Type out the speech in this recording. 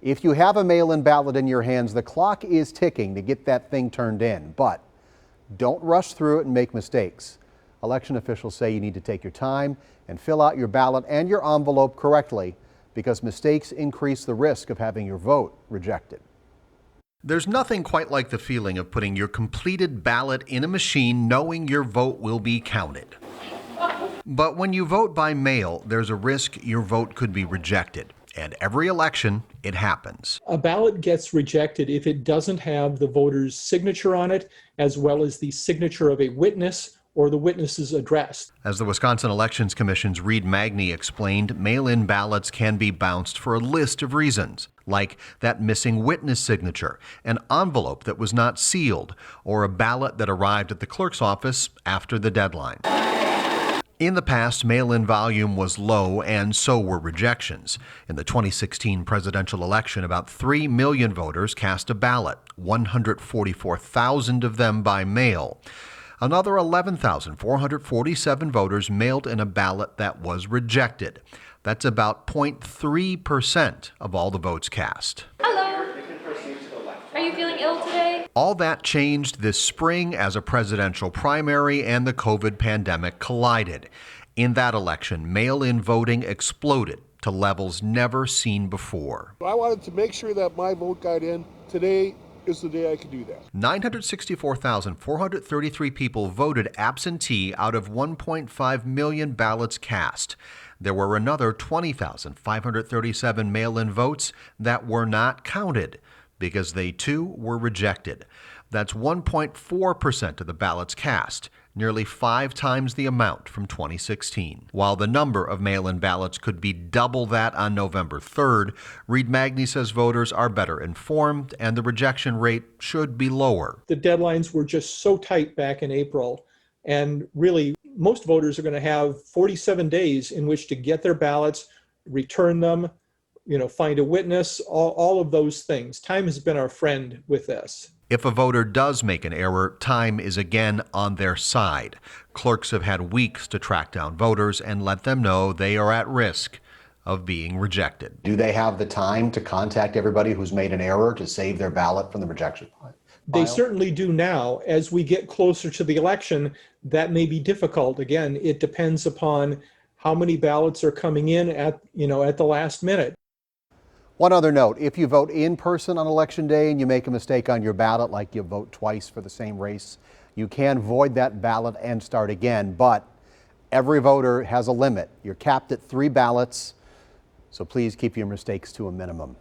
If you have a mail-in ballot in your hands, the clock is ticking to get that thing turned in, but don't rush through it and make mistakes. Election officials say you need to take your time and fill out your ballot and your envelope correctly because mistakes increase the risk of having your vote rejected. There's nothing quite like the feeling of putting your completed ballot in a machine knowing your vote will be counted. But when you vote by mail, there's a risk your vote could be rejected. And every election, it happens. A ballot gets rejected if it doesn't have the voter's signature on it, as well as the signature of a witness or the witness's address. As the Wisconsin Elections Commission's Reed Magny explained, mail-in ballots can be bounced for a list of reasons, like that missing witness signature, an envelope that was not sealed, or a ballot that arrived at the clerk's office after the deadline. In the past, mail-in volume was low, and so were rejections. In the 2016 presidential election, about 3 million voters cast a ballot, 144,000 of them by mail. Another 11,447 voters mailed in a ballot that was rejected. That's about 0.3% of all the votes cast. Hello. Are you feeling ill today? All that changed this spring as a presidential primary and the COVID pandemic collided. In that election, mail-in voting exploded to levels never seen before. I wanted to make sure that my vote got in. Today is the day I could do that. 964,433 people voted absentee out of 1.5 million ballots cast. There were another 20,537 mail-in votes that were not counted because they too were rejected. That's 1.4% of the ballots cast, nearly 5 times the amount from 2016. While the number of mail-in ballots could be double that on November 3rd, Reed Magny says voters are better informed and the rejection rate should be lower. The deadlines were just so tight back in April, and really most voters are going to have 47 days in which to get their ballots, return them, find a witness, all of those things. Time has been our friend with this. If a voter does make an error, time is again on their side. Clerks have had weeks to track down voters and let them know they are at risk of being rejected. Do they have the time to contact everybody who's made an error to save their ballot from the rejection pile? They certainly do now. As we get closer to the election, that may be difficult. Again, it depends upon how many ballots are coming in at the last minute. One other note, if you vote in person on Election Day and you make a mistake on your ballot, like you vote twice for the same race, you can void that ballot and start again, but every voter has a limit. You're capped at 3 ballots, so please keep your mistakes to a minimum.